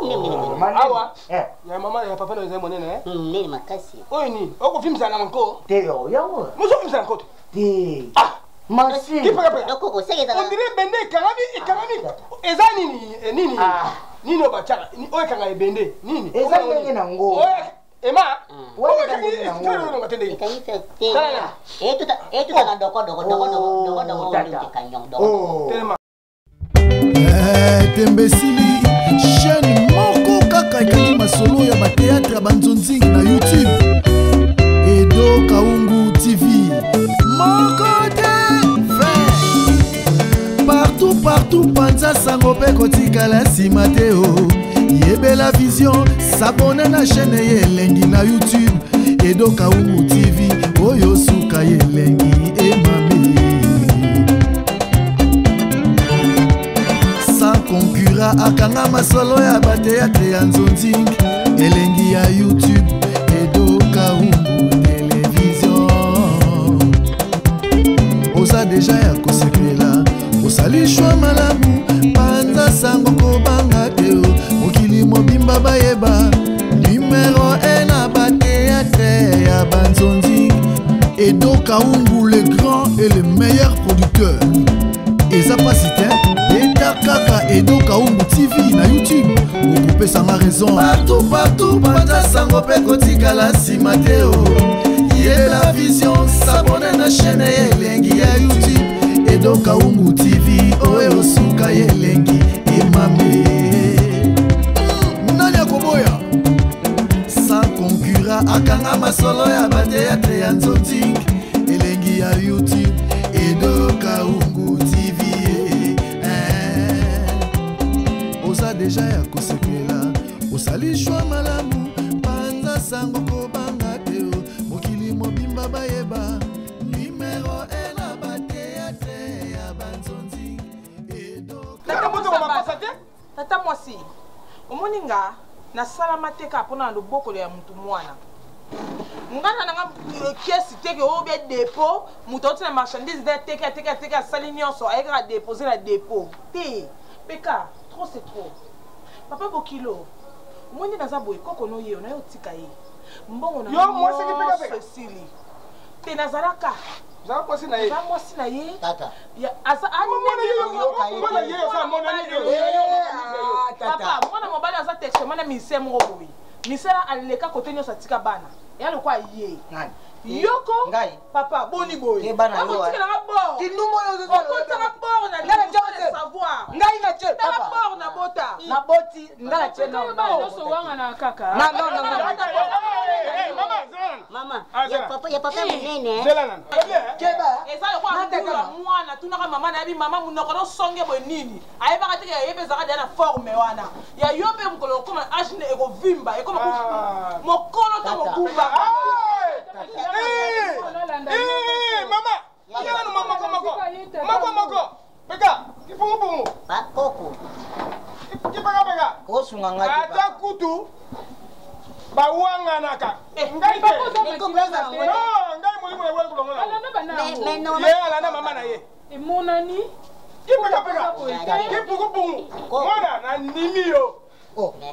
Awa. Ya mama ya papa na zemo nene. Nene makasi. Oyi ni, okufimisa na nko. Teo, yawo. Muso fimisa nko. Te. Ah, Masi. Kipa kipa. Lokoko segeza. On dirait bende kangami. Eza nini? Nini obachaka? Oyi kanga ebende. Nini? Eza ndenge na ngo. Oyi Ema. Oyi kangi na ngo. Ikayife te. Etuta na doko. Telema. Tembesili chaîne moko kaka ekali masolo ya bateatre ya banzonzingi na YouTube Edo Kaungu TV moko te partout panza sango pe kotikala nsima te o yebela vision s'abonne na chaîne ye elengi na YouTube Edo Kaungu TV oyo suka ye elengi emame concura akanga masolo ya bateatre ya nzonzing elengi ya YouTube Edo Kaungu Television oza deja ya kosepela osalishwa malamu panza sango kobanga te mokili mobimba bayeba numero 1 na bateatre ya banzonzing Edo Kaungu le grand et le meilleur producteur eza pasite kaka Edo Kaungu TV na YouTube okopesa ma raison partout panza sango pe kotikala nsima te o ye la vision s'abonne na chaîne ye elengi ya YouTube Edo Kaungu TV oyo suka ye elengi emame nani akoboya sans concura akanga masolo ya bateatre ya nzonzing elengi ya YouTube Edo Kaungu TV oza deja ya kosepela osalishwa malamu panza sango kobanga te mokili mobimba bayeba numero 1 na bateatre ya banzonzi Edo tata mwasi omoni nga nasala mateka mpona na lobokolo ya mutu mwana ngana nanga kiesi teke oyo bia depo mutu auti na marchandise nde teke asali nyonso ayekaka depose na depo te peka trop c'est trop papa Bokilo omoni naza boye koko no ye onaye otika ye mbongo na esili te nazalaka Za mwasi na ye. Za mwasi na ye. Tata. Ya asa papa mwana mobali aza texte mwana mise moko boye. Misela aleka kote nyosa tika bana. Ya lokwa ye. Nani? Yoko ngai papa boni boy ke bana yo tindumo yo ko na bord na ngala jawe savoir ngai na che papa na bord na bota na boti ngala che na ba so wanga na kaka na mama ya papa munene keba eza ko na mwana tunaka mama na bi mama munoko no songe bo nini ayeba ka teke yebe zaka na forme wana ya yobe mukolo koma ashine eko vimba eko mokolo to mokumba mama, kila mama. Pega, kipungu. Pakoko. Kipaga. Kosunga ngati. Ata kutu. Bawanga naka. Ngai te. No, ngai mulimu ya wewe kulonga. No. Ye ala na mama na ye. Imunani. Kipaga. Kipungu. Mwana na nimio.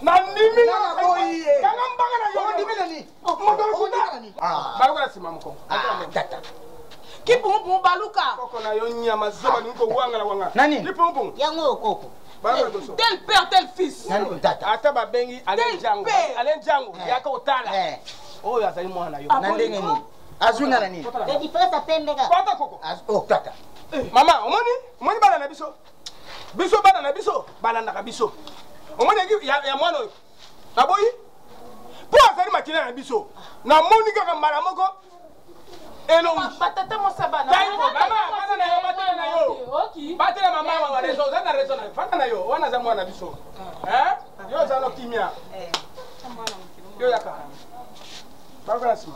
Na nimi na koiye kanga mbanga na yo ndimi nani moto kuta baluka na simama ko tata kipungu baluka koko na yo nyama zeba niko wanga nani kipungu yango koko baluka doso tel père tel fils nani tata ata ba bengi alen jango yaka otala oyo azali mwana yo na ndenge ni azunga nani te diference pembe ka pata koko tata mama omoni bana na biso bana na biso bana na biso omoni ya mwana oyo naboyi po azali makina na biso na moni kaka mbala moko elongi batata mosaba na mama na yo batela mama wa rezo za na rezo na fata na yo wana za mwana biso yo za no kimia yo yaka bakala sima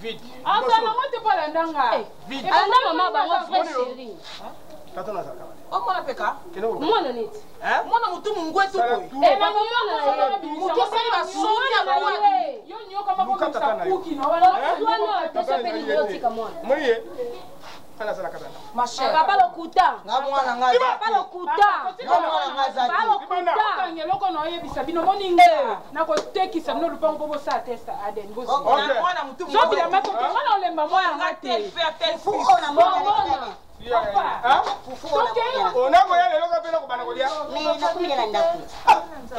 vite asa na mote pala ndanga vite ana mama ba wa chérie tata na zaka mwana peka mwana neti mwana mutu mungwetu boy na mwana mutu sali ba sonya ba yo nyoka mako msakuki na wala wana tosha peni yotika mwana moye ana sana kabana ma chère papa lokuta nga mwana ngazi papa lokuta nga mwana ngazi papa lokuta bangye loko na oyebisa bino moninga na kotekisa bino lupango bosa testa aden bosi mwana mutu zobi ya mato mwana olemba mwana ngate Fufu ona mwana. onako ya lelo kapena kobana kolia Mais nakuya na ndako.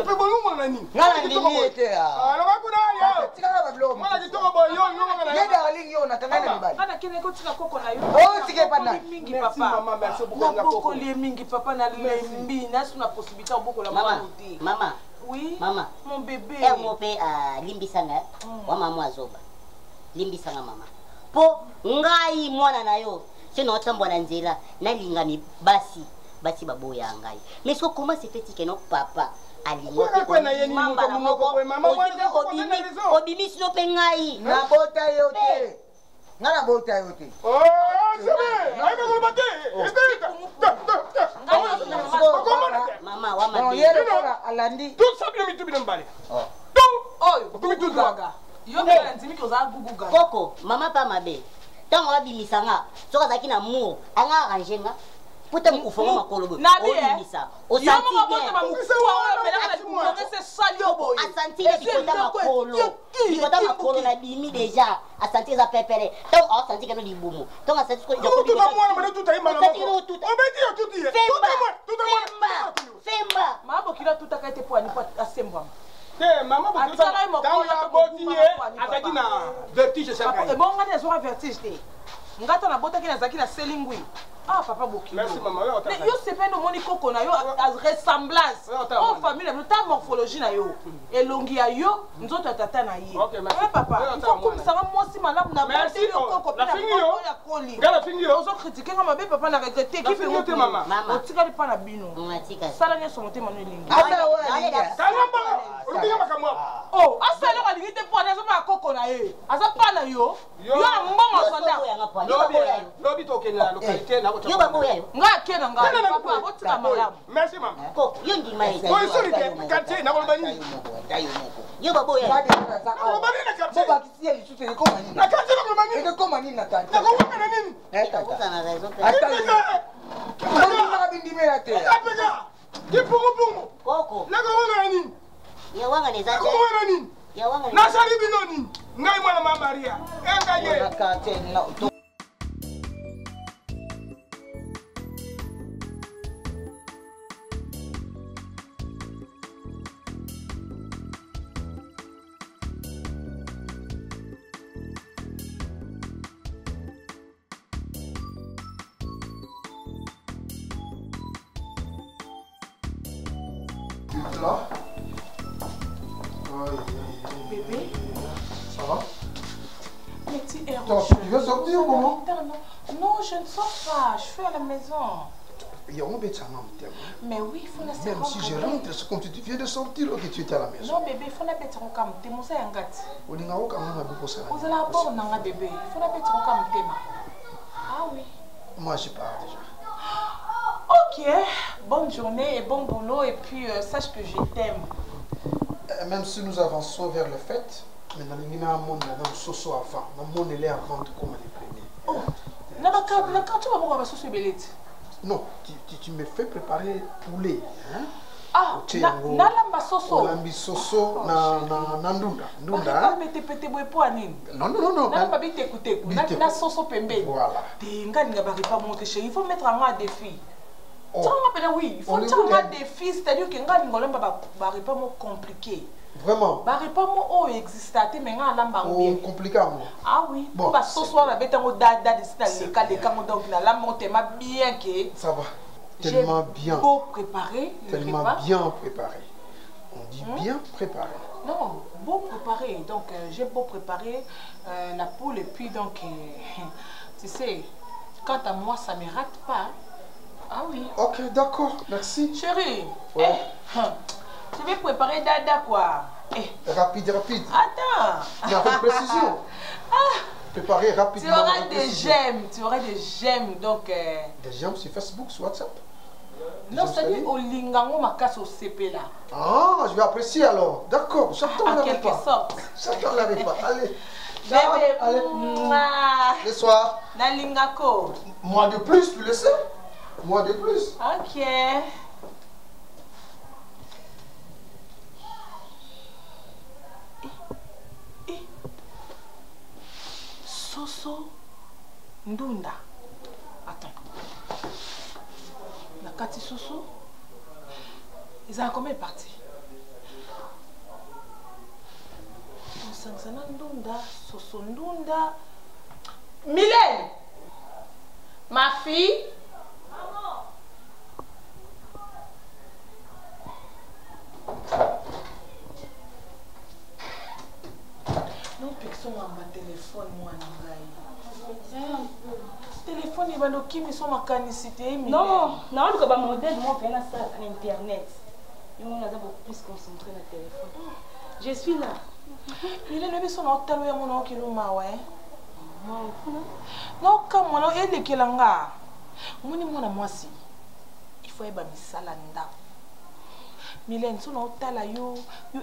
ipe bolungu na nini Ngala ndimi ete ya. aloka kuna yo Tika bablo. mwana kitoko boyo yo na Yeda walingi yo natangana mibali. kana kene kotika koko na yo Oh tike pana. mingi merci papa maman merci beaucoup na nga boko koko lie mingi papa na lembi na suna possibilité boko la Mama, mwana oti mama, oui mama. mon bébé Mo pe limbisanga wa mama azoba. Limbisanga mama. Po ngai mwana na yo. Sino tambo na nzela na lingami basi baboya ngai. Mais so comment se fait que non papa alingo kwa na yeni mungu munoko kwa mama mwana obimi sino pe ngai. Na bota yote. Ngala bota yote. oh sabe aibe ko bate Mama wa Non mabe. yele kala alandi. tout ça bien mitu bien mbale oyo gugugaga yo mbela nzimi koza gugugaga Koko, mama pa mabe. Tango abimisanga, soka zaki na muro, anga arranger nga. Puta mkufonga makolobo. Nabi Obimisa. yo Osanti mama bien. bote mamukuwa oyo mbela kana kumongese salio boy Asanti ya bikota makolo. Bikota makolo na bimi deja. Asanti za pepere. Tango asanti kano libumu. Tango asanti ko tout tout mwana mwana tout aima na moko tout. obeti yo tout ye Femba. mabo kila tutaka ete po ani po asembwa te mama Atala bokisa mo tango kola ya to boti kokuma ye kwa ni azaki papa. na vertige saka e bon ngani azwa vertige te ngata na botaki na zaki na selingwi ah papa boki merci mama yo mais yo sependo moni koko na yo ressemblance oh famille na ta morphologie na yo elongi ya yo nzoto ya tata na ye Ok, merci. eh papa il faut kumisanga mwasi malamu na Merci, bote yo oh. koko La pina fini, yo. ya koli ngala fingi yo ozo critiquer nga mabe papa na regrette La ki fini yo te mama Mama. otikali pa na bino Unatika. sala nyonso motema no elingi Asa wa linga. kalamba olubinga makamwa oh asala ngo alingi te po azoma koko na ye aza pa na yo yo na mbongo sonda lobi tokende na localité na Yo baboya yo. nga akena nga papa botika malamu merci mama Koko, yo ndima ete. oyo sori te quartier na koloba nini Yo baboya yo. Kadi na saka. koloba nini na quartier Boba kisia lisusu ni koma nini? na quartier na koloba nini Eke koma nini na kadi? na koloba na nini Kuka na raison pe. Ata yo. Koma na bindimela te. apeka kipungupungu Koko, na koloba na nini ya wanga na nezaje. koloba na nini Ya wanga nezaje. nasali bino nini ngai mwana mama maria engaye Na kate na Là. bébé Ça va? mais tu es Tu veux sortir ou comment? non je ne sors pas je suis à la maison Il y a un peu de ça, mais oui il faut la même si je rentre, c'est comme tu viens de sortir ou que tu étais à la maison. non bébé il faut la mettre en cam te mosa yangati Olinga oka mama beaucoup ça. vous allez avoir nanga bébé il faut la mettre en cam tema ah oui Moi je pars déjà. ok bonne journée et bon boulot et puis sache que je t'aime Même si nous avançons vers les fêtes, mais dans le monde, dans le soso avant, dans le monde, il est avant de comme les premiers. oh na quand tu vas voir ma sauce belette Non, tu me fais préparer poulet. Hein? ah nalamba soso Olambi soso na ndunda. Ndunda. pete boye po anini Non, non, non, non. nalamba bitekuteku na soso pembeni Voilà. te nga ninga baripa monte chéri il faut mettre en un défi Oh. oui, il faut On mettre en écoute, défi, c'est-à-dire que nga ninga lamba baripa mo compliqué Vraiment. baripa mo o existate mais nga lamba Oh, bien compliqué à moi. ah oui Bon, ba soso na betango dada de sita le kango donc na lamba mo tema bien que Ça va. Tellement bien. beau préparé le Tellement repas. bien préparé. On dit bien préparé. Non, beau préparé. Donc, j'ai beau préparer la poule et puis donc, tu sais, quant à moi, ça ne rate pas. Ah oui. Ok, d'accord. Merci. Chérie, Ouais. je vais préparer dada quoi. Rapide, rapide. Attends. Mais avec précision. Préparer Tu rapidement. auras avec des précision. j'aime, tu auras des j'aime. Donc, Des j'aime sur Facebook, sur WhatsApp. non, c'est-à-dire au lingango makas au CP là. Ah, je vais apprécier alors. D'accord, j'attends En la quelque repas. sorte. J'attends la repas. Allez. Ciao. Bébé, Allez. mouah. Le soir. Na lingako. Moi de plus, tu le sais. Moi de plus. Ok. Ndunda. Attends. La Kati Soso. Ils ont combien de parties? Ndunda, Soso Ndunda. Mylène! Ma fille? Maman! Non, personne n'a un téléphone, moi, téléphone, il va le qui me sont ma canicité. Non, non, le cas modèle, moi, on fait ça à Internet. Et on a beaucoup plus concentré dans le téléphone. Je suis là. Il est levé son hôtel, il y a mon nom qui nous m'a, ouais. Non, comme mon nom, il est qui l'a. Moi, si. Il faut être misalanda. Mylène, son hôtel, yo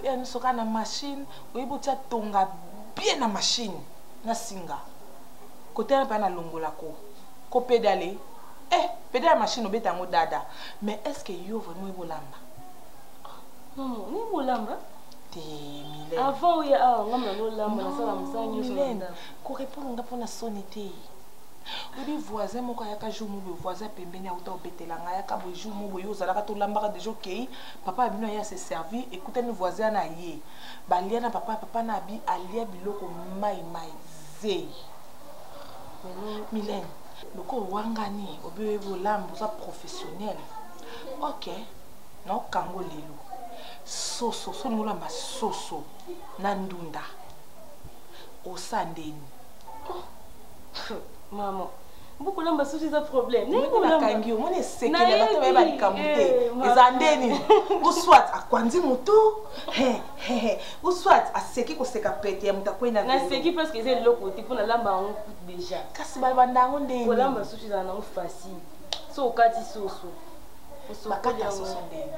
en sera na machine, ou il faut tonga bien na machine, na singa. Côté un peu na longola ko pédaler. Pédaler machine au bétango dada. Mais est-ce que yo vraiment il lamba? Non, ni bolamba. Mylène. Avant, il y a un lamba, Mylène, ko répondre pour na sonité. Oui, voisin, mon kaya jour mon voisin pembeni a auto betelanga ya ka bo jour mon boyo zalaka to lambaka de jour kei papa abino ya se servir écoutez nos voisins na yé balia na papa na bi alia biloko mai ze Mylène loko wangani obe bo lambo ça professionnel OK no kango lelo soso so ngula ma soso na ndunda osandeni Maman, beaucoup de choses sont problème. Ni na kangi mo ne sekele ba te ba dikamute. Ezandeni. Ou soit akwanzi mutu. Ou soit aseki ko seka pete ya mutakwe na. Na seki parce que c'est le côté pour na lamba on coûte déjà. Kasi ba bandango ndeni. Ko lamba sushi za na facile. So kati soso. Bakata soso ndeni.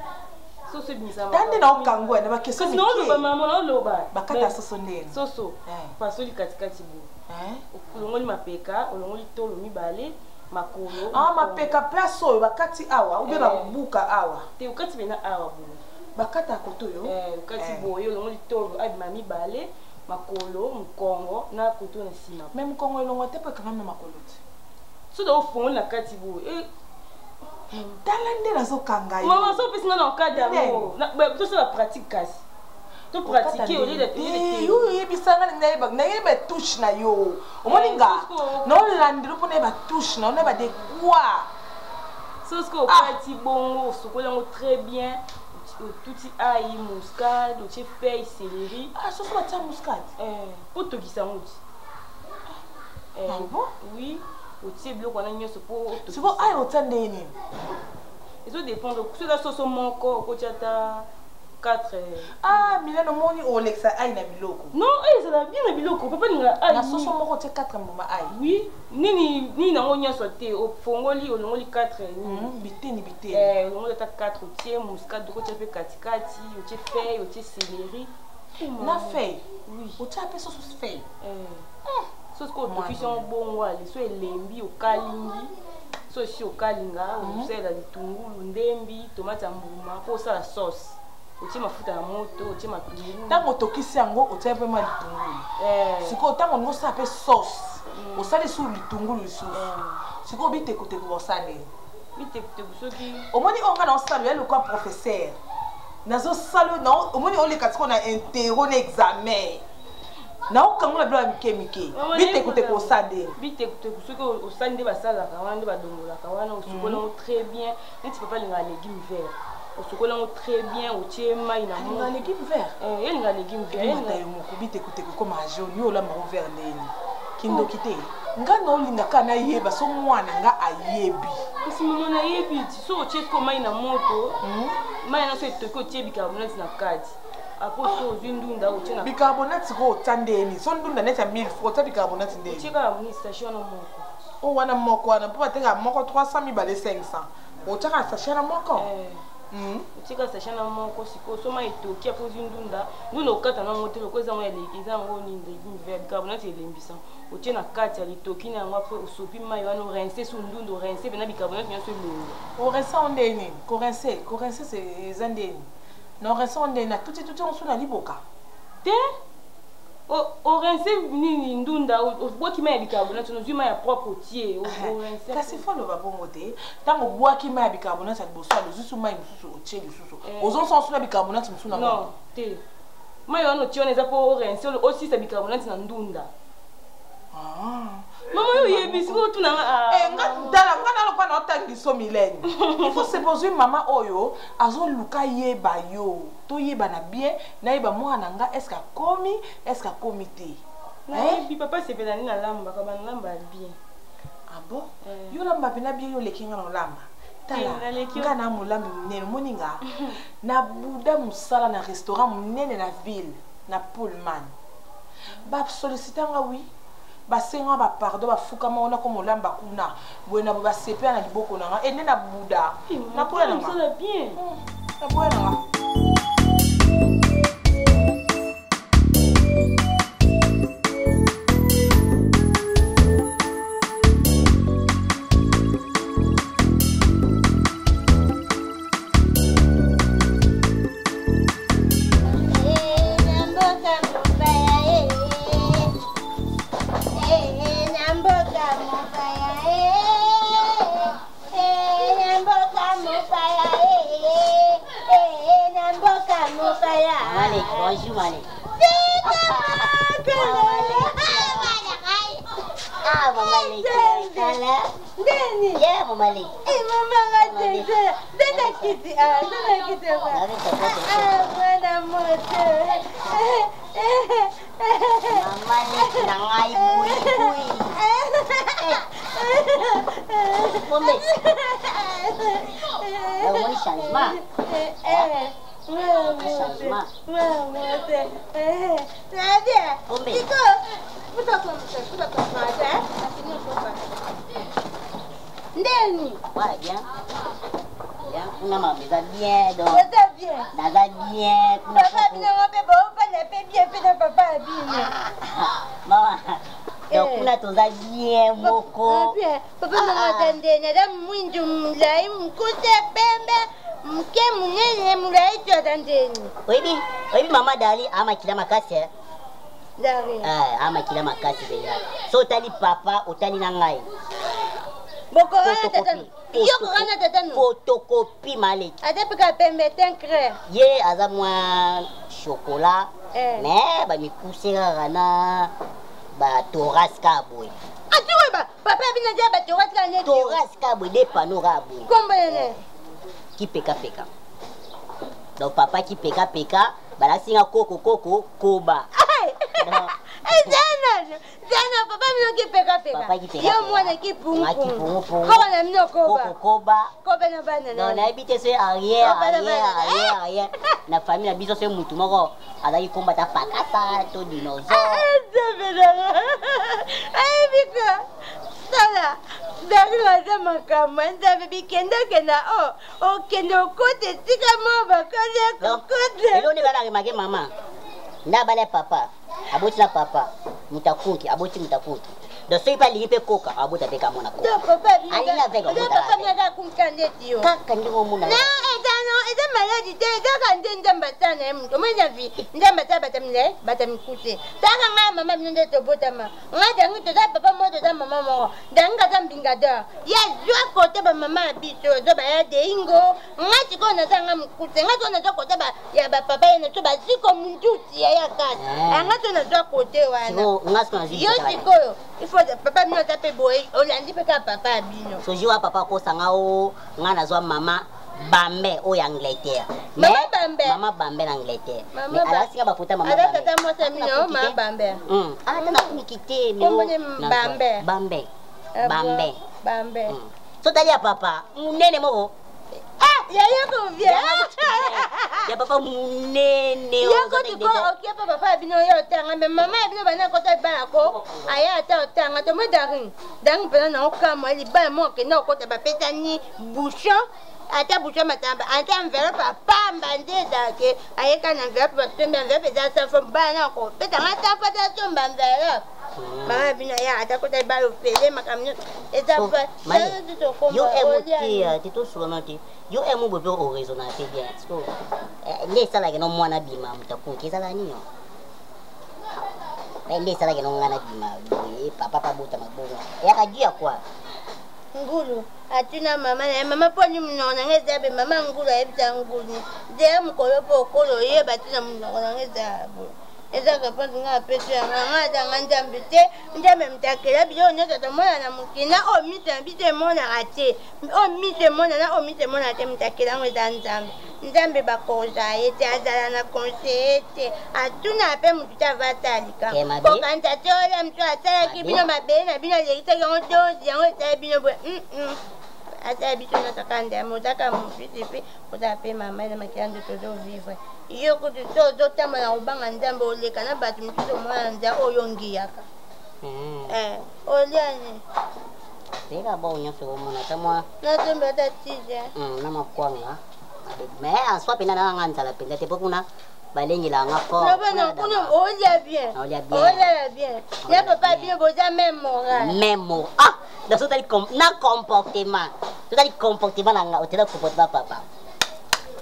Soso bizama. Tande na okango na ba keso ni. Non lo maman non lo ba. Bakata soso ndeni. Soso. Fasoli kati bu. Olongoli mapeka, olongoli tolo mibale, makolo. Mapeka place oyo bakati awa, ube babuka awa. Te ukati bena awa bu. Bakata koto yo. Ukati boyo olongoli tolo abima mibale, makolo, mkongo na koto na sima. Même mkongo elongo te pe quand même makolo te. So do fongoli na kati bu. Talande na zo kanga yo. Maman so pesi na okada mo. Na to so la pratique kasi. To pratiquer au lieu de payer. Yo yebisanga na yeba touche na yo. Omoninga. Non landiro pone ba touche na, on ba de quoi. C'est ce que kati bongo, sokola ngo très bien. Tout ail muscade, o che feuille céleri. So so ba muscade. Pour to kisanguti. Bon? Oui, o che bloko na nyoso po to. C'est bon ail o tande ni. Ça dépend de ce la sauce monko ko chata 4 Mylène omoni Olexa aïe na biloko. Non, ça va bien na biloko. Papa ni nga aïe. Na soso moko te 4 mboma aïe. Oui, ni na ngonya sauté au fongoli au ngoli 4 biteni. Au ngoli ta 4 tie muscade ko te pe katikati, o te feuille, o te céleri. Na feuille. Oui. O te apé soso feuille. Sauce ko to fichon bon wali, so elembi o kalingi. So si o kalinga, o sela litungulu, ndembi, tomate mbuma, ko sa la sauce. Otie mafuta na moto, otie matungulu. Tango tokisi yango otie pe ma litungulu. Siko tango ngo sa pe sauce. O sali sur litungulu lisusu. Siko bite kote ko sali. Bite kote soki. Omoni onga na sali ya lokwa professeur. Nazo salo na omoni ole katiko na interro na examen. Na okango na bla mike. Bite kote ko sali. Bite kote soki o sali nde basala ka wana nde badongola ka wana osukola très bien. Neti papa linga légumes verts. Au secours très bien au tchéma il a un légume vert il y a un légume vert il y a mon kubite écoutez comme un jaune yo la marron vert ndeni kindo kité nga no linga kana yeba so mwana nga ayebi si mwana yebi so o tchéko mai na moto mai na so etoko tché bicarbonate na kati après so zindunda o tchéna bicarbonate ko tandeni so ndunda neta 1000 francs ta bicarbonate ndeni tchéka ni station na moko o wana moko wana po bateka moko 300 000 balé 500 o tchaka station na moko utika sashana moko siko soma etoki apo zindunda ndunda okata na moto loko eza ngo ni légume vert carbonate elembisa otie na kati ya litoki na yango apres osopi mai wana orince so ndunda orince pena bicarbonate nyonso elongo orince ondeni korince c'est eza ndeni na orince ondeni na tuti onso na liboka te orense nini ndunda obwaki mai ya bicarbonate nozwi mai ya propre otie orense kasi fo loba bongo te ntango obwaki mai ya bicarbonate ya liboso alozusu mai mosusu otie lisusu ozonsa osu na bicarbonate mosusu na non te mai wana otie wana eza mpo orense osisa bicarbonate na ndunda mama yo yebisi otunanga nga naloba na otangiso milene il faut supposer mama oyo azoluka yeba yo toyebana bien nayeba mwana nga estce akomi te nayebi papa sepela nini alambaka banalamba ya bien ah bon yo lamba pena bien yo leki nga na olamba tala nga na molambi monene omoni nga na buda mosala na restaurant monene na ville na Pullman basolicite nga wi basenga bapardon bafukama wana ko molamba kuna boye na basepe na liboko nanga ene na buda na poya nanga ça bien na poya nanga Bonjour, Malik. Mama Malik. Yeah, Mama Malik. Mama Malik. Dada kiti. Mana moto. Mama Malik nangai bui. Bombe. Kamu ni Shalma. Shalma. Nadia. Bombe. Iko. Puta kumada. Ndeni. Ouais, bien. Bien. Kuna mama za bien donc. Ça bien. Naza bien. Papa bino ngope bo pa na pe bien pe na papa bino. Mama. Donc kuna toza bien moko. Bien. Papa mama ndeni da mwindu mulai mkute pembe. Mke munene mulai to ndeni. Oibi mama Dali ama kila makasi. Dari. Ama kila makasi bela. So tali papa otali na ngai. Boko wana tatanu. Yoko wana tatanu. Photocopie Malik. Ate pika pembe tenkre. Ye aza mwa chocolat. Mais ba mi pousser na ba toras ka boy. Atuwe ba papa bina dia ba toras ka ne. Toras ka boy de panora boy. Kombo ne. Ki peka. Donc papa ki peka bala singa koko koba. Zana papa mino ki peka. Papa ki peka. Yo mwana ki pungu. Pungu. Koba na mino koba. Koba na bana. Non, na habité c'est arrière. Na famille na biso c'est mutu moko azali kombata pakata to dinosaure. Bika. Sala. Dari waza makama nzabe bikenda kende okote tika maba kaje kokote. Elo ne bala remake mama. Na bala papa. Aboti na papa. Mutakunki, aboti mutakunki. Donc si pas lié coca, abota peka mona coca. Donc papa bien. Alina vega mona. Papa bien da kumkande tio. Kakandi ngo mona. Na eza maladi te eza kande ndamba na mtu. Mwenza vi ndamba batamile batamikute. Taka nga mama mnende to botama. Nga dangu to da papa mo to da mama mo. Danga za mbinga da. Ya jwa kote ba mama biso zo ba ya de ingo. Nga tiko na zanga mkute. Nga to na zo kote ba ya ba papa ene to ba ziko munduti ya kati. Nga to na zo kote wana. Nga sona zi. Yo tiko. Papa mino tape boy, olandi peka papa bino. So jiwa papa ko sanga o ngana zwa mama Bambe o ya Angleterre. Mama Bambe na Angleterre. Mais ala singa baputa mama Bambe. Ala tata mo sa mino mama Bambe. Tana kunikite mais Bambe. Bambe. So tali ya papa, munene moko. Ya ko bien. Ya papa munene o. Ya ko tiko okia papa bino yo tanga mais mama bino bana ko ta bana ko aya ta tanga to mo darin. Dang pena na okama li ba mo ke na ko ta ba petani bouchon. Ata bouchon matamba ata enveloppe pamba ndeza ke ayeka na enveloppe ba tembe enveloppe za sa fo bana ko petanga ta fa ta tomba enveloppe. Mama bino ya ata ko ta ba lo pele makamno eza fa. Yo emote ti to sono ti. Yo emo bobe o raisonner fait bien. So ne sala ke no mwana bima mutakunki sala ni yo. Ndio sala kinongana bima. Papa pabuta mabongo. Yakajia kwa. Ngulu. Atuna mama na mama poni mnona ngeza be mama ngulu ebita ngulu. Je mukolo pokolo ye batuna mnona ngeza bo. Eza kapanda nga petu ya nga danga njambite njame mtakela bilo nyoto to mona na mukina o mite bite mona ate o mite mona na o mite mona ate mtakela ngeza njambe njambe bakoza ete azala na konsete atuna pe mututa vatalika ko kanta tola mtu atala kibino mabele na bino lekita yango dozi yango etala bino bwe ata bito na takanda motaka mufitipi kutape mama na makiando todo vivre iyo kuti todo tama na ubanga ndambe oleka na batu mtuto mwana nda oyongiyaka oliane tega ba onyoso mona tamwa na tembe tatije na makwanga mais en soi pena na nganta la pena te pokuna balengi la nga fort no bana kuno olia bien ya papa bien boza même moral ah dans tout na comportement na nga otela comportement papa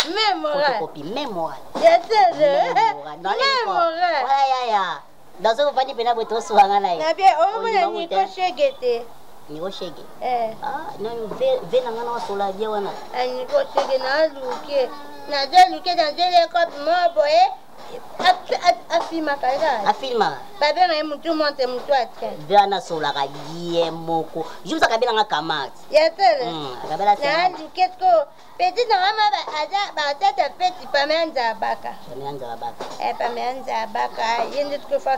même moral photocopie même moral ya tele même moral ya dans ce pas ni pena boto suanga na na bien o mona ni ko shegete ni ko shege non ve na nga na sola dia wana ni ko shege na luke na luke dans les copes mo boye afilma kaira afilma babe na mutu monte mutu atien bana sola ka die moko jusa kabela nga kamat ya tele kabela na luke ko petit na mama aja ba tata petit pamenza baka pamenza baka yende ko fa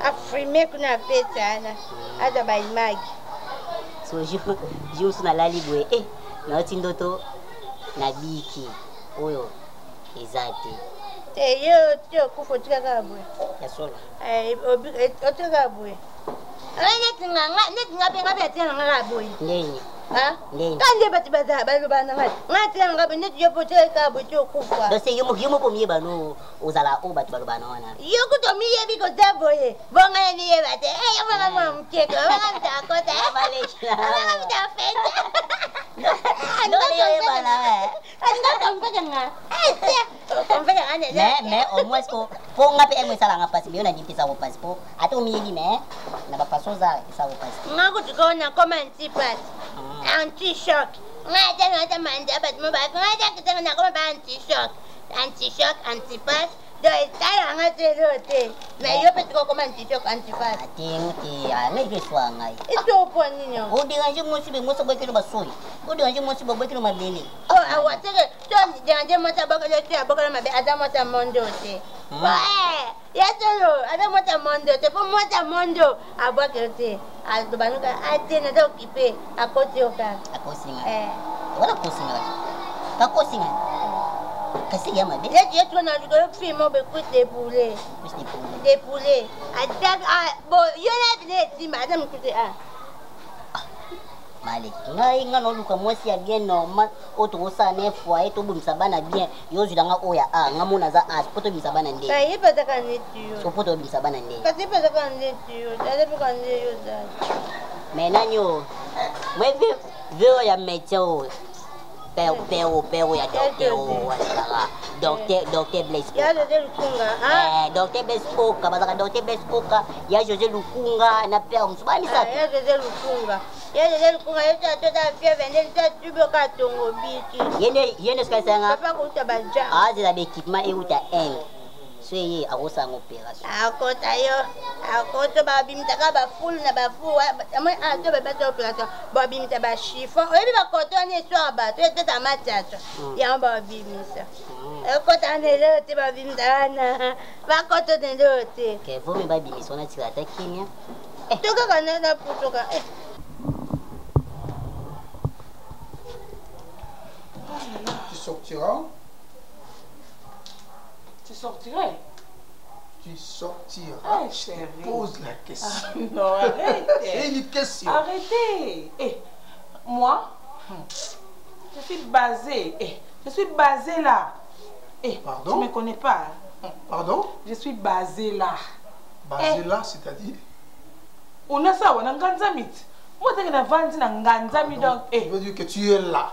afrime kuna petana aja ba imagi so jusa na lali bwe na tindoto na biki oyo ezate yo tio kufotika kabwe ya solo otika kabwe netinga penga betina nga kabwe ndeni kande bati balobana ngati ngabe neti yopote kabwe tio kufa dose yomo pomie bano ozala o bati balobana wana yo kutomiye biko daboye bonga ni yebate yamanga mumteko bonga mtakota balechla bonga mtafeta mais au moins pour nga pe engwe sala nga pasi biona nipisa ko pasi po ate umiyeli mais na ba paso za isa ko pasi nga kutikona koma anti-pass anti-shock nga ata manja bat mo ba nga ata kitanga na koma anti-shock anti-pass do itaya nga terote mais yo petiko koma anti-shock anti-pass ati ana ikeswa ngai ito po ninyo odinganje musibe musabekelo basoi odinganje musibe bobekelo mabele awateke to ndinganje mota bakalo te abakalo mabe ada mota mondo te ya tolo ada mota mondo te po mota mondo abakelo te aldobanuka atena do kipe akoti oka akosinga wala kosinga kakosinga kasi ya mabe yetu na ligolo fimo be kute poulet des poulets adak bo yona de ti madame kute Malik ngai nga no luka mwasi ya bien normal oto sa ne fois to bum sabana bien yo zilanga oya nga mona za poto bim sabana nde kai pa taka netiyo so poto bim sabana nde kasi pa taka netiyo dale pa kande yo za menanyo mwe veo ya meteo pero ya docteur Blaise ya Jose Lukunga docteur Blaise Oka bazaka docteur Blaise Oka ya Jose Lukunga na père msubani sa ya Jose Lukunga yo ta fie vende ta tubo ka tongo biki yene skaisenga papa ko ta banja azila l'équipement et uta soye akosa ngopération akoto babimisa ba full na ba full amwe ato ba bato opération babimisa ba chiffon oyebi bakoto ni soir ba to eta matiato ya babimisa ekota nelo te babimisa na bakoto nelo te ke vomi babimisa na tira ta kimia toka kana na putoka Tu sortiras. Tu sortirais? Tu sortiras. Ah, chérie. Pose la question. Non, arrête. C'est une question. Arrêtez. Moi, je suis basée. Je suis basée là. Pardon? Tu ne me connais pas. Pardon? Je suis basée là. Basée là, c'est-à-dire? On a ça, on a Nganzamit. Moi, je suis vendu dans Nganzamit. Donc, tu veux dire que tu es là?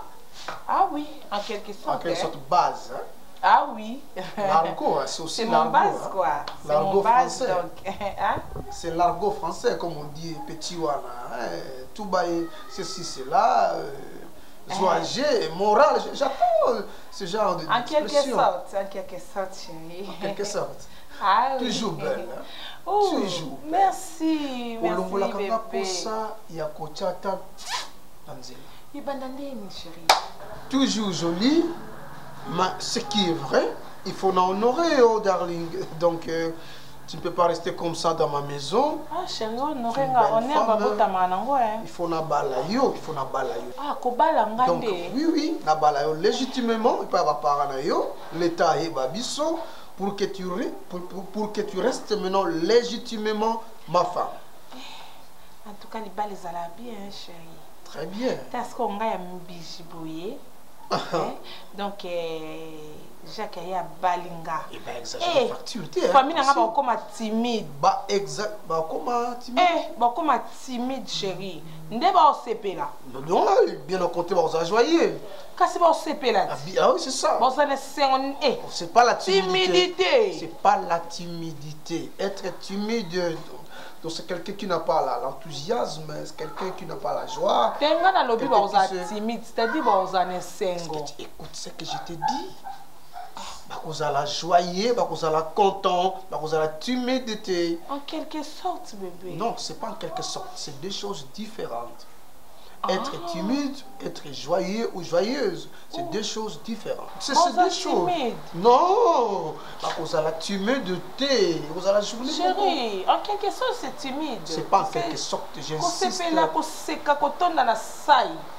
Ah oui, en quelque sorte. En quelque sorte, base. Hein? Ah oui. L'argot, c'est aussi c'est mon l'argot. base, quoi. C'est mon L'argot base, français. donc. Hein? C'est l'argot français, comme on dit, petit wana. Tout bail, ceci, cela. Joyeux, moral. J'attends ce genre de En quelque sorte, chérie. En quelque sorte. Ah oui. Toujours belle. Oh, toujours belle. Merci, merci bébé. bébé. Ça, il y a Kochata. Chérie. Toujours jolie, mais ce qui est vrai, il faut l'honorer, oh darling. Donc, tu ne peux pas rester comme ça dans ma maison. Ah, chérie, honorer, on est à il faut na balayo, Ah, kobala ngande. Donc, oui, na balayo légitimement, il peut y avoir paranayo, l'État est babiso, pour que tu restes maintenant légitimement ma femme. En tout cas, les balles, elles allaient bien, chérie. Très bien. Parce qu'on a un bijibouillé. Donc, Jacques a balinga. Et bien, exagéré facturité. Famille n'a pas comme timide. Bah, exact. Bah, comment timide? Bah, comme timide, chérie. N'est pas au CP là. Non, bien au contraire, on va joyer. Qu'est-ce que c'est au CP là? Ah oui, c'est ça. Bon, ça c'est pas la timidité. C'est pas la timidité. Être timide. Donc c'est quelqu'un qui n'a pas l'enthousiasme, c'est quelqu'un qui n'a pas la joie. Timide, c'est-à-dire écoute ce que je te dis. Vous allez joyeux, vous allez content, vous allez timidité. En quelque sorte, bébé. Non, c'est pas en quelque sorte, c'est deux choses différentes. Être timide, être joyeux ou joyeuse, c'est deux choses différentes. C'est deux choses. Non, vous allez timidité, vous allez jouer. Chérie, en quelque sorte, c'est timide. C'est pas en quelque sorte, j'insiste.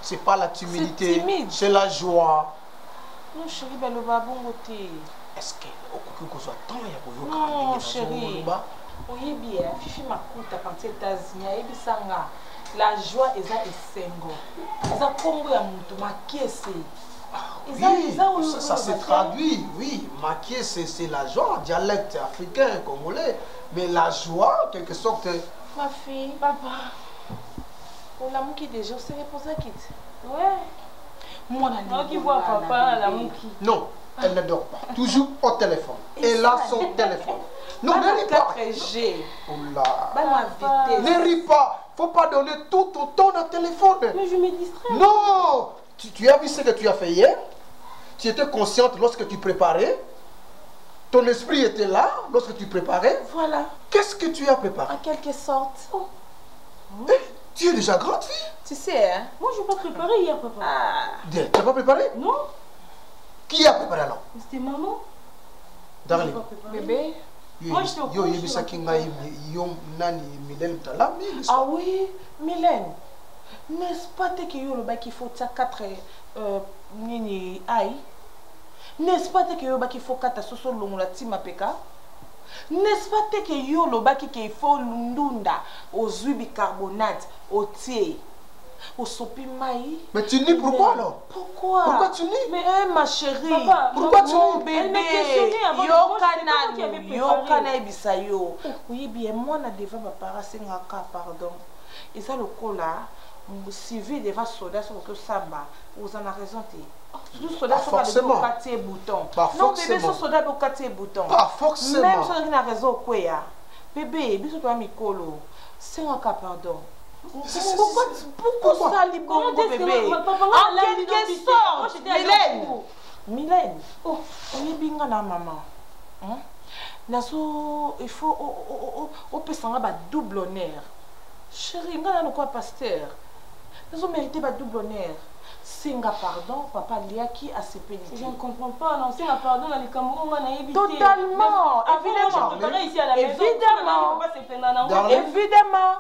C'est pas la timidité, c'est la joie. Non, chérie, le babon côté. Est-ce que vous avez tant de non, chérie. Oui, bien, Fifi Makuta, quand tu es États-Unis, la joie est à Essengo. Ils ont compris à mon maquillé. Oui, ça se traduit, oui. Maquillé, c'est la joie, dialecte africain, congolais. Mais la joie, en quelque sorte. Ma fille, papa, pour l'amour qui déjà, c'est reposé à quitte. Ouais. Moi, qui voit papa, l'amour qui. Non, elle ne dort pas. Toujours au téléphone. Elle a son téléphone. Non, ne ris pas. Oh là. Ne ris pas. Faut pas donner tout ton temps au téléphone. Mais je me distrais. Non. Tu as vu ce que tu as fait hier. Tu étais consciente lorsque tu préparais. Ton esprit était là lorsque tu préparais. Voilà. Qu'est-ce que tu as préparé? En quelque sorte. Oh. Tu es déjà grande fille. Tu sais, hein? Moi, je n'ai pas préparé hier, papa. Ah. Tu n'as pas préparé? Non. Qui a préparé alors? C'était maman. Darling. Bébé. Moi, je te ah oui, Mylène. N'est-ce pas qu'il faut 4 nini aïe? N'est-ce pas qu'il faut 4 soso longola tima peka? N'est-ce pas qu'il faut l'undunda au bicarbonate au thé au sopi maï? Mais tu nies pourquoi alors? Pourquoi? Pourquoi tu nies? Mais ma chérie, papa, pourquoi tu nies? Bébé, yokana bisayo. Oui bien, moi na deva papa sengaka pardon. Et ça le coup là, suivi deva soda sur que samba. Vous en avez raison. Tout soda sur le quartier bouton. Non bébé, ce soda au quartier bouton. Pas forcément. Même si on a raison quoi ya. Bébé, biso toi mikolo. Sengaka pardon. Pourquoi ça libongo bébé? En quelque sorte, Mylène, oh, on est bien na maman. Naso, il faut on peut s'en avoir double honneur. Chérie, on a quoi pasteur? Naso mérité ba double honneur. Singa pardon, papa Lia qui a ses pénitents. Je ne comprends pas, non, singa pardon dans les Cameroun, on a évité. Totalement, évidemment. Évidemment.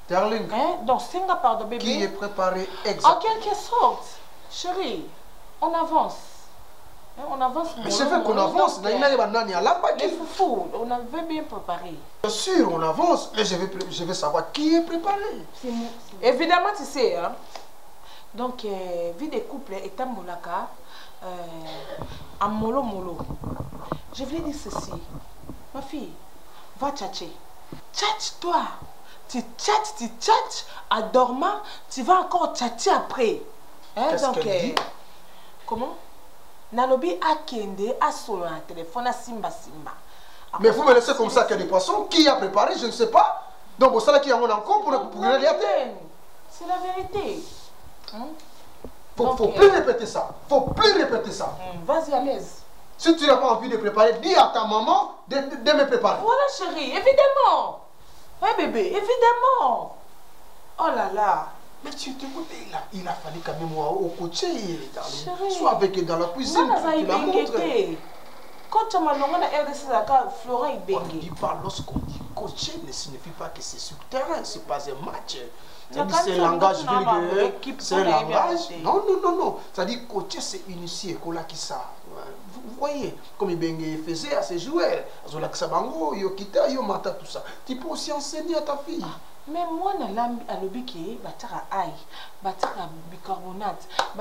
Darling, donc singa pardon bébé. Qui est préparé exactement? En quelque sorte, chérie, on avance. On avance. Mais c'est vrai qu'on avance. Les foufous, on avait bien préparé. Bien sûr, on avance, mais je veux savoir qui est préparé. Évidemment, tu sais. Hein? Donc, vie des couples est un molaka, en molo. Je voulais dire ceci. Ma fille, va tchatcher. Tchatche-toi. Tu tchatches, à dormant, tu vas encore tchatcher après. Hein? Qu'est-ce donc, qu'elle dit? comment? Nalobi akende asolo na téléphone à simba. Mais vous me laissez comme ça qu'il y a des poissons. Qui a préparé? Je ne sais pas. Donc, au salaire qui est encore pour la réalité. C'est la vérité. Faut plus répéter ça. Faut plus répéter ça. Vas-y, à l'aise. Si tu n'as pas envie de préparer, dis à ta maman de me préparer. Voilà, chérie, évidemment. Oui, bébé, évidemment. Oh là là. Mais tu te écoutes, il a fallu quand même au côté. Soit avec dans la cuisine, tu la montres. Quand tu m'as longué dans RDC, Florent est bengue. Lorsqu'on dit coacher, ne signifie pas que c'est sur le terrain, c'est pas un match. C'est un langage vulgaire, c'est un langage. Non. C'est-à-dire coacher, c'est initier, ça. Vous voyez, comme il faisait à ses joueurs, tout ça. Tu peux aussi enseigner à ta fille. Mais moi, je suis dit que je bicarbonate. Elle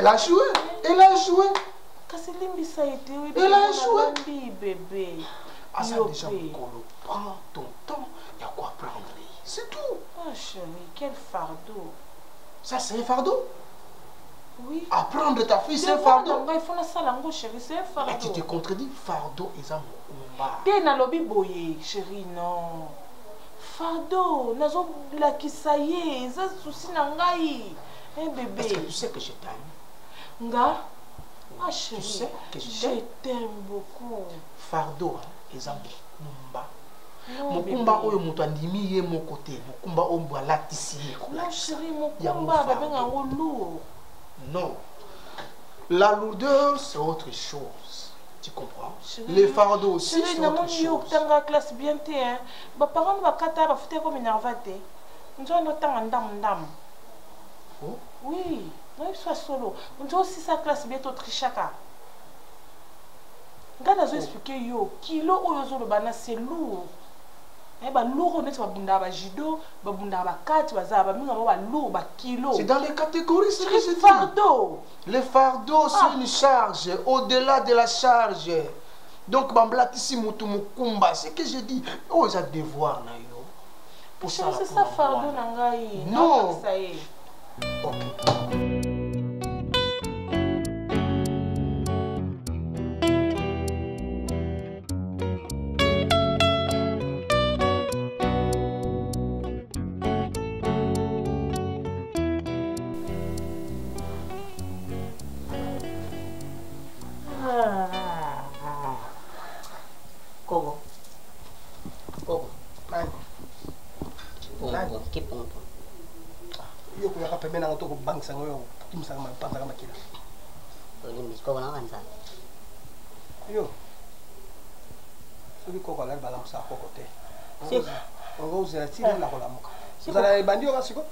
a joué. Elle a joué. Elle a joué. Bébé. Ah, ça déjà, prends ton temps, il y a quoi prendre. C'est tout. Oh chérie, quel fardeau. Ça, c'est un fardeau? Oui. Apprendre ta fille, c'est un fardeau. Il faut ça, chérie, c'est un fardeau. Et tu te contredis, fardeau et ça, t'es dans le lobby boyé, chérie, non. Fardeau, nazo la kisaye, ça souci nangai. Eh bébé. Est-ce que tu sais que je t'aime? Nga? Ah chérie, tu sais que je t'aime beaucoup. Fardeau, et ça, Mumba. Mukumba oyo mutu andimi ye mon côté. Mukumba oyo alatisi ye. Non chérie, Mukumba va bien en lourd. Non. La lourdeur, c'est autre chose. Tu comprends? Les fardeaux aussi, c'est autre chose. Chérie, dans classe bien té hein. Ba parents ba kata ba fouté comme énervaté. Nous avons tant ndam. Oh? Oui, non soit solo. Nous avons aussi sa classe bientôt trichaka. Regarde, je vais expliquer yo. Kilo oyo zo le bana c'est lourd. Lourd, on est judo, lourd, kilo. C'est dans les catégories, c'est les fardeaux. Les fardeaux, c'est une charge, au-delà de la charge. Donc, c'est ce que je dis. Oh, j'ai devoir, pour ça. C'est ça, fardeau, nangai. Non. Ça y est. Ok.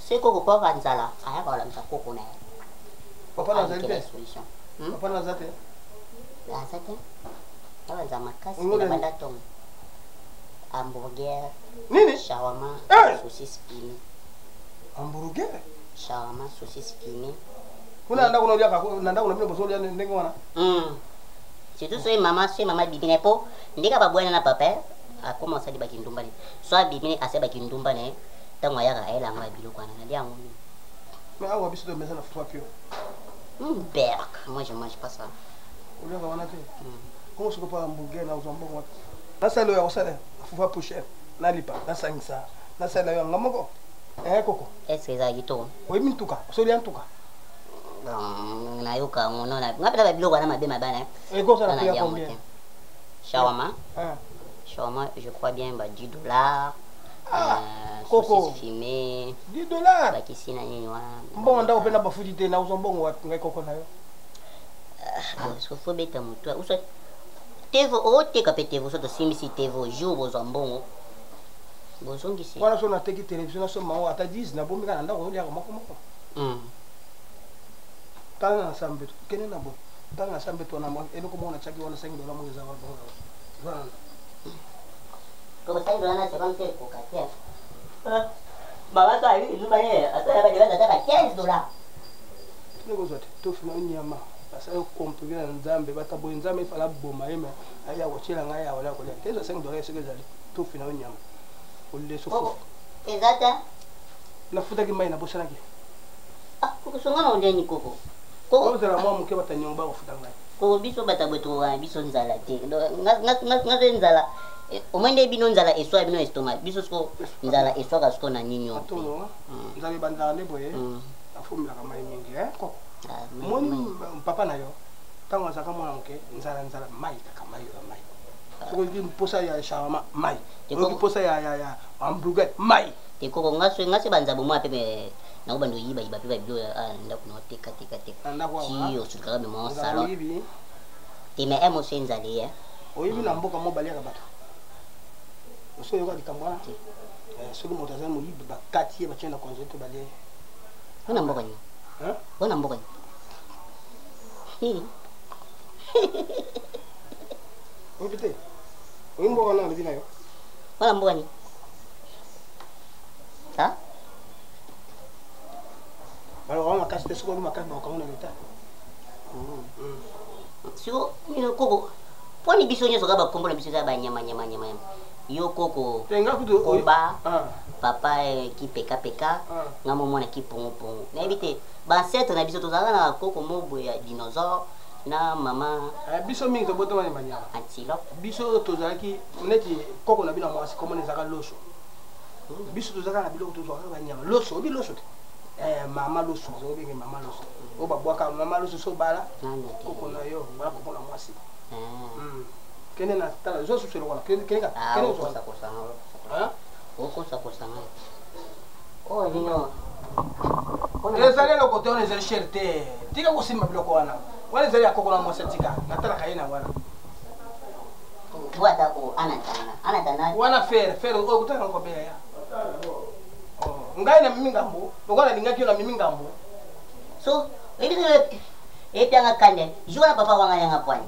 C'est quoi pour Vanzala? Ah, voilà, ça coco né. Papa n'a pas de solution. Papa n'a pas de. Ah, ça t'est. Ah, ça m'a cassé la bataton. Hamburger. Nini? Shawarma, saucisse fumée. Hamburger? Shawarma, saucisse fumée. Surtout si maman bibine po, ndeka ba bwana na papa, a commencé à bakindumba ni. Soit bibine ase bakindumba ne, tango ya ka ela ngwa biloko na ndia ngoni. Mais awa biso de maison na fois pio. Berk, moi je mange pas ça. On va wana te. Comment se pas hamburger na uzombo. Na salo ya osale, fufa pusher. Na lipa, na sangisa. Na salo ya ngamoko. Koko. Est-ce que ça gito? Oui, mintuka. Soli antuka. Na yoka ngono na. Ngapela ba biloko na mabe mabana. Et quoi ça la paye combien? Shawarma. Shawarma, je crois bien bah $10. Coco. Fumé. $10. Ba kisina nini wana. Mbongo ndako pena ba fudite na uzombongo wa ngai koko na yo. So faut beta mutu. Uso tevo o te kapetevo so to simisi tevo jour bozambongo. Bozongisi. Wana so na teki télévision na so mawa ata 10 na bombi kana ndako ya moko. Tala na sambe kene na bo. Tala na sambe to na mo eno ko mo na chaki wana $5 mo za wa bo. Voilà. Como $5 c'est comme c'est pour 15. Baba toi lui il m'a ata ba $15. Ne go zote to fina nyama. Asa yo compliqué na nzambe bata bo nzambe fala boma yema aya wochela ngaya wala ko. Kezo $5 c'est que zali to fina nyama. Olle so ko. Exact. La futa ki mai na bosana ki. Ah, kuko songa na ndeni koko. Ko zala mwa muke batanyomba ofutanga. Ko biso batabweto biso nzala te. Nga nzala. Omwende bino nzala eswa bino estomac. Biso sko nzala eswa ka sko na nini yo. Atono. Nzala bandala ne boye. Afumila kama mingi ko. Moni papa na yo. Tango zaka mwana muke nzala mai kama yo mai. Soko ki posa ya shawarma mai. Ko posa ya hamburger mai. Te ko ngase banza bomwa pepe na ubando yiba pepe bilo ndaku no teka. Ci osuka be mo salon. Te me emo senzali Oyibi na mboka mo balia ka bato. Oso yoka dikambwana. Soko motazana mo yiba bakati ba chenda konzento balia. Wana mboka ni. Wana mboka ni. Opite. Oyi mboka na libina yo. Wana mboka ni. Ha? Alors on a cassé ce qu'on m'a cassé dans comment on est. Sio mino koko. Poni biso nyoso ka ba kombola biso za ba nyama. Yo koko. Tenga kuto oba. Papa ki peka ngamo mona ki pongo. Na ebite ba ancêtre na biso tozala na koko mobo ya dinosaure na mama. Biso mingi to boto mani manyama. Antilope. Biso tozala ki neti koko na bina mwasi comment ezaka loso. Biso tozala na biloko tozala ba nyama. Loso bi loso. Mama loso zo bingi mama loso. O ba bwaka mama loso so bala. Koko na yo, wala koko na mwasi. Kene na tala zo suselo wala kene ka. Kene zo sa kosanga. Oko sa kosanga. Oh nino. Ezali lo kote on ezali cherté. Tika ko simba biloko wana. Wala ezali akoko na mwasi tika. Na tala kayena wana. Wada ko anatana. Wana fer o kutaka ko be ya. Ngai na mimi ngambo lokala lingaki na mimi ngambo so epianga kande jua papa wanga yanga kwani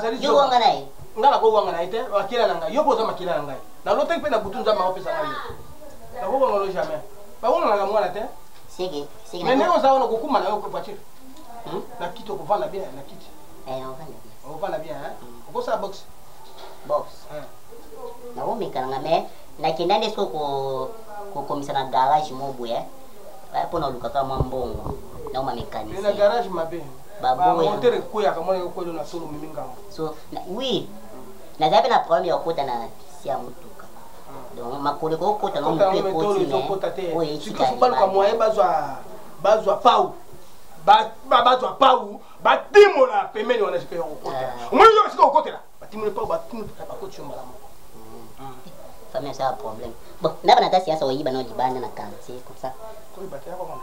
zali jua wanga nai ngala ko wanga nai te wakila nanga yo boza makila nanga na lote pe na butunza ma opesa ngai na ko ngolo jamais ba wona nanga mwana te sege mais neo za ona kokuma na yo ko voiture na kito ko vana bien na kiti on vana bien ko sa box na wo mekanga me na kindande sko ko komisa na garage mobuye po na luka kama mbongo na uma mécanicien na garage mabe ba montere kuya kama ko na solo mimi ngambo so oui na zabe na problème ya kota na sia mutuka donc makole ko kota na mpe koti ne oui siko fubalo ka moye bazwa pau bazwa pau batimola pemeni wana siko ko kota moi yo siko ko kota batimola pau batimola ba koti mbala famille ça a problème bon na bana ta siasa oyiba no libanda na quartier comme ça ko ibata ko mama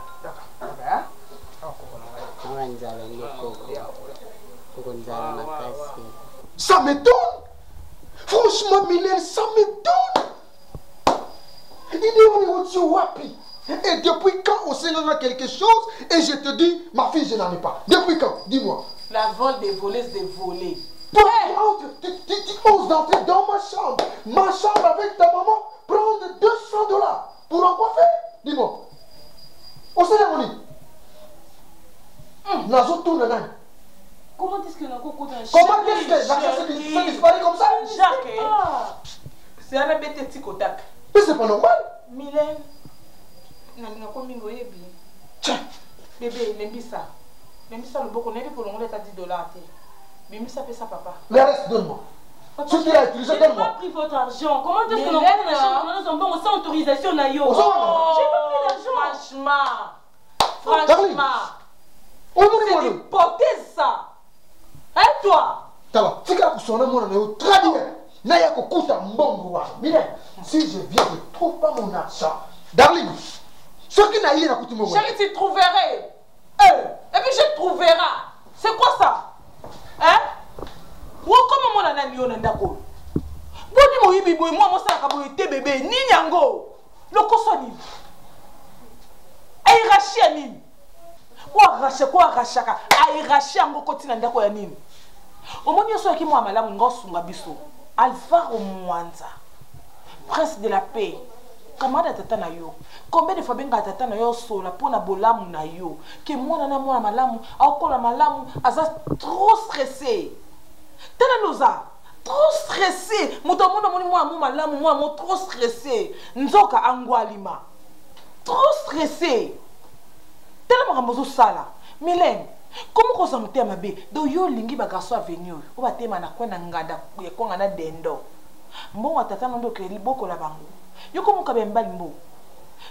ça m'étonne franchement Mylène ça m'étonne il est où tu wapi et depuis quand on sait quelque chose et je te dis ma fille je n'en ai pas depuis quand dis-moi la vol des voleuses des volets. Tu oses d'entrer dans ma chambre avec ta maman, prendre $200 pour en quoi faire? Dis-moi. On s'est réunis. Comment est-ce que nous avons Comment est-ce que ça disparaît comme ça? Jacques, c'est un bête petit kotak. Mais c'est pas normal. Mylène, tiens, bébé, l'embissa le beau qu'on est pour l'onglet à $10. Mais ça fait ça, papa. Le reste, donne-moi. Ce qu'il a utilisé, donne-moi. J'ai pas pris votre argent. Comment est-ce que nous avons fait sans autorisation, Nayo? J'ai pas pris l'argent. Franchement. C'est hypothèse, ça. Hein, toi? Tala, c'est que son amour est très bien. Naya kokuta mbongo. Si je viens, je ne trouve pas mon argent. Darling, ce qui n'a rien à coûter mon chérie, tu trouverais. Et puis je trouverai. C'est quoi ça? Hein? Comment mon ami on a d'accord? Boni mo yibi boy moi ça ka boy te bébé ni nyango. Le kosoni. Ay rachi anini. Kwa rachaka. Ay rachi ango kotina ndako ya nini? Omoni yoso ki mo amalamu ngosunga biso. Alvaro Mwanza. Prince de la paix. Kamada tata na yo. Combien de fois benga tata na yo sola pona bolamu na yo. Ke mwana na mwana malamu, akola malamu, aza trop stressé. Tana loza, trop stressé. Muto mona moni mwana mu malamu, mwana mo trop stressé. Nzoka angwalima. Trop stressé. Tana makambo zo sala. Mylène, comment qu'on s'en tient ma bé? Do yo lingi ba garçon avenir. O ba tema na kwenda ngada ya konga na dendo. Mbongo tata ndo ke liboko la bango. Yo comment ka bemba limbo.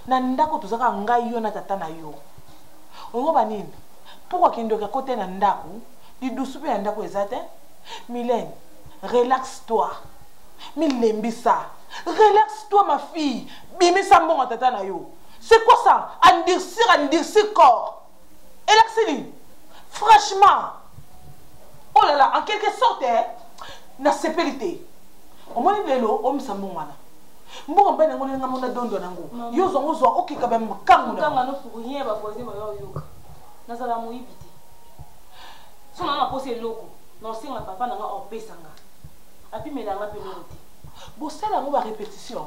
Na ndako tozaka ngai yo na tata na yo. Ongo ba nini? Pourquoi kendo ka côté na ndako? Di douce pe ndako ezate? Mylène, relaxe-toi. Milembisa. Relaxe-toi ma fille. Bimisa mbongo tata na yo. C'est quoi ça? Endircir corps. Elaxini. Franchement. Oh là là, en quelque sorte, na sépélité. Au moins lelo, on me wana. Mbongo mbene ngone ngamona dondo nango. Yo zongo zo okika ba mkangu na. Kanga no pour rien ba poser ma yoka. Na sala moyibiti. Sona na poser loko. Non singa papa na nga opesanga. Api melanga pe lote. Bo sala ngo ba répétition.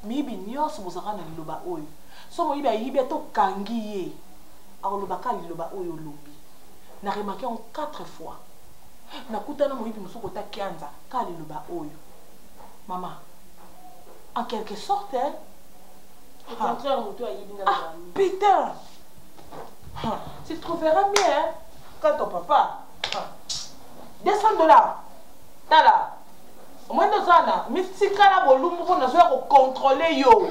Mibi nyos bozaka na liloba oyo. So moyibi ayibi to kangiye. Akoloba ka liloba oyo lobi. Na remarqué en 4 fois. Na kutana moyibi musoko ta kianza ka liloba oyo. Maman, en quelque sorte, au contraire, putain, tu trouveras bien quand ton papa descend de là. T'as là. Au moins de ça, mais si kala volume pour nous contrôler yo.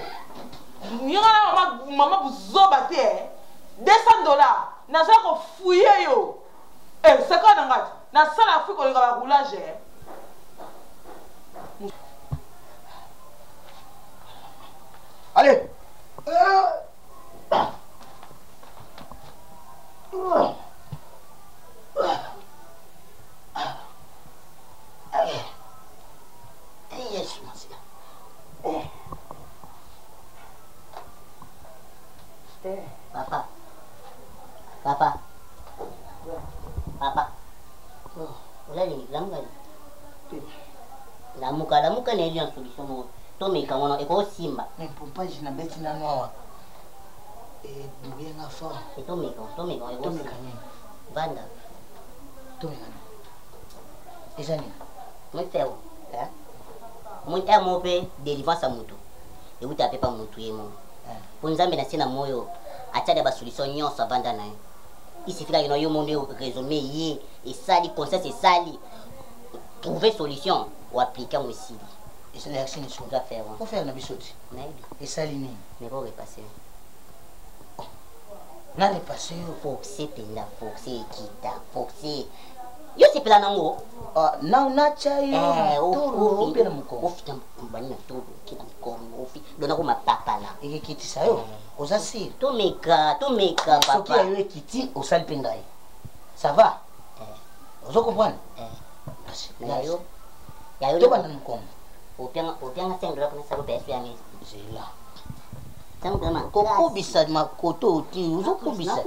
Maman vous obatez. Descend de là. N'a pas fouiller yo. Eh, c'est quoi dans la na salle Afrique on va roulage. Allez. Yes, monsieur. Papa. Papa. Papa. Oh, voilà les langues. La muka n'est pas une solution. Tome kamono eko simba. Mais pourquoi je n'ai pas de noir? Et bien à fond. Et tome eko simba. Vanda. Tome et Jani. Moi faire. Hein? Moi ta mope délivrance à mutu. Et vous tapez pas mutu yemo. Pour nzambe na sina moyo atia ba solution nyonso vanda na. Il suffit que yo monde raisonner yé et sali conseil c'est sali. Trouver solution ou appliquer aussi. Et c'est l'action de doit faire. Faut faire la bisouti. Et ça l'ini. Mais faut repasser. N'a repasser. Foxé penda, foxé kita, foxé. Yo c'est plan nango. Na unacha yo. Au pena mko. Au fita mbani na todo kita mko. Au fi dona ko mapapa na. Et kiti ça yo. Osasi. To meka papa. Soki yo kiti osal pengai. Ça va? Vous comprenez? Yayo. To bana mko. Opianga $5 kuna sababu pesa ya mimi. Zela. Tangu kama kokubisa makoto oti uzokubisa.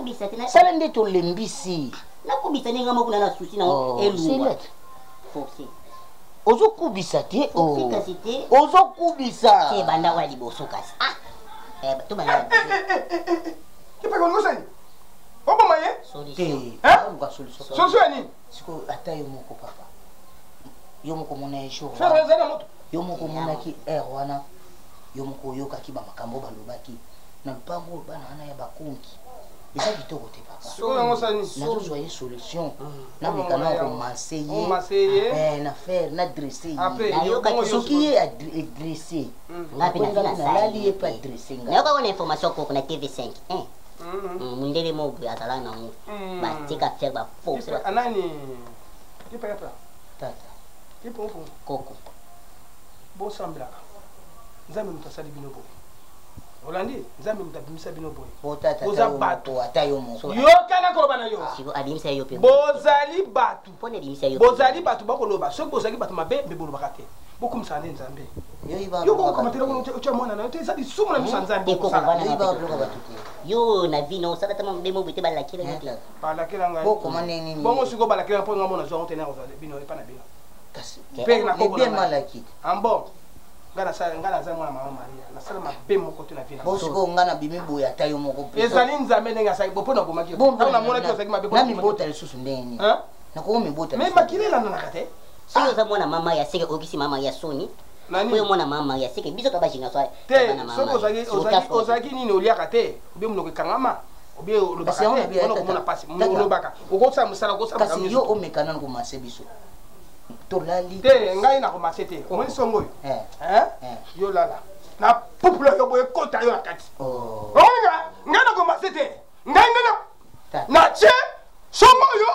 Sala nde to lembisi. Nakubisa ninga makuna na susi na elu. Foxy. Ozokubisa te o. Foxy ozokubisa. Ke banda wa liboso kasi. To banda. Ki pe kongo sani? Obo maye? Solution. Nga solution. Solution ni? Siko ata yo moko papa. Yo moko mona jour. Fera zana moto. Yo moko mona ki wana. Yo moko yoka ki ba makambo balobaki. Na lupango bana ana ya bakonki. Eza kitoko te papa. Siko ngo sani? Na joye solution. Na mekana ko maseye. Na faire na dresser. Après yo ka soki ye dresser. Ngapi na lali ye pas dresser. Na yo ka kona information ko na TV5. Mundele mo bu atala na mo. Ba tika faire ba force. Anani? Ki pe pa? Tata. Ki po po? Koko. Bo sambla. Nzambe mutasali bino boy. Olandi, nzambe mutabimisa bino boy. Botata. Boza batu atayo moko. Yo kana ko bana yo. Siko abimisa yo pe. Bozali batu. Pone bimisa yo. Bozali batu bakoloba. So bozali batu mabe mbebolo bakate. Bokum sande nzambe. Yo ko komatela ko ucha mwana na yo tezali sumu na nzambe ko sala. Yo na vino sala tama mbemo bite balakira yote. Balakira ngai. Boko maneni ni. Bongo siko balakira po ngamona zo ntena ko bino epa na bino. Kasi. Pe na ko bien malaki. Ambo. Ngana za mwana mama Maria. Na sala mabe moko te na vina. Bosiko ngana bimi boya tayo moko pe. Ezali nzambe ndenga sai bopo na komaki. Na mona to saki mabe. Na mi bota lisusu ndeni. Hein? Na ko mi bota. Me makirela na nakate. Sio za mwana mama ya sike okisi mama ya Sony. Kwa mwana mama ya sike biso ka bashinga swai. Te, soko ozaki nini oliaka te. Be munoko kangama. Obie olobaka. On komona pasi. Olobaka. Okosa musala kosa kasi yo omekana ko masebiso. Tolali. Te ngai na ko masete. Omoni songo yo. Yo lala. Na popula yo boye kota yo akati. Oh. Ngai na ko masete. Ngai na che songo yo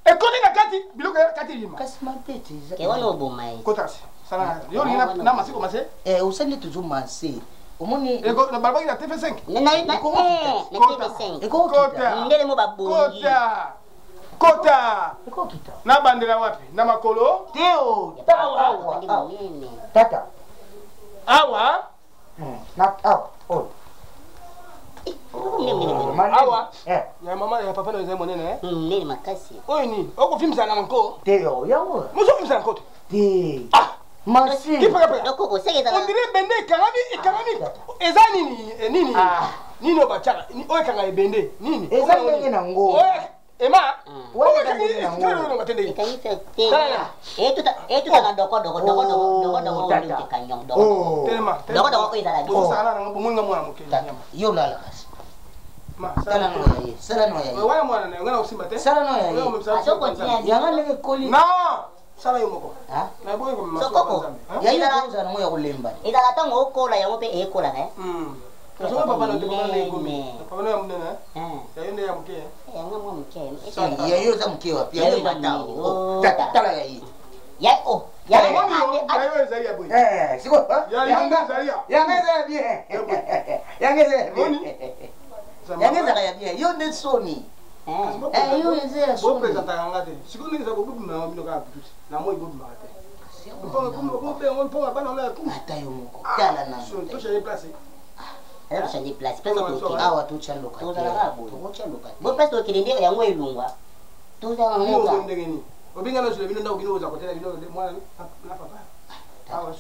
ekoti na kati biloko ya kati lima. Kasi mapete. Ke wana obomai. Kotasi. Sana yo na masiko mase. Usani toujours masé. Omoni ego na balbaki na TV5. Na TV5. Kota. Ndele mo babongi. Kota. Na bandela wapi? Na makolo? Teo. Tata. Awa. Not up. Oh. Awa. Ya mama ya papa no monene Nini makasi. Oyi ni, okufimisa na nko. Teo, yawo. Muso fimisa nko. Te. Masi. Loko kosegeza. On dirait bende kanami. Eza nini? Nini obachaka? Oyi kanga ebende. Nini? Eza ndenge na ngo. Oyi Ema. Oyi kanga na ngo. Ikanyise tena. Etu kana doko. Kanyong doko. Oh. Telema. Doko ko izala. Boso sana na ngumunga mwana mukenya. Yo lala kasi. Ma, sala no ya. Wala mwana na ngana usimba te. Sala no ya. Asoko tia. Yanga leke koli. Na. Sala yo moko. Ha? Na boye ko maso. Sokoko. Ya ina ko zana mo ya kulemba. Izala tango okola yango pe ekola ne. Kaso papa na tukona na ngumi. Papa na mnena. Ya yende ya mke. Yanga mo mke. Ya yo za mke wapi? Ya yo tala ya hii. Ya oh. Ya yo za ya boy. Siko. Yanga za ya. Yanga za bien. Yanga za bien. Yanga za ya bien. Yo ne soni. Yo nzela soni. Bo presenta yanga de. Siko ni za bo bubu na mino ka butu. Na mo ibo ma te. Mponga mponga bana na ku. Ata yo moko. Tala na. So to chez place. Era chez place. Pesa to ki. Awa to chandoka. To za rabo. To chandoka. Bo pesa to kilinde yango ilungwa. To za ngoga. Obinga no sule bino nda ubino za kotela bino mwana na papa. Awa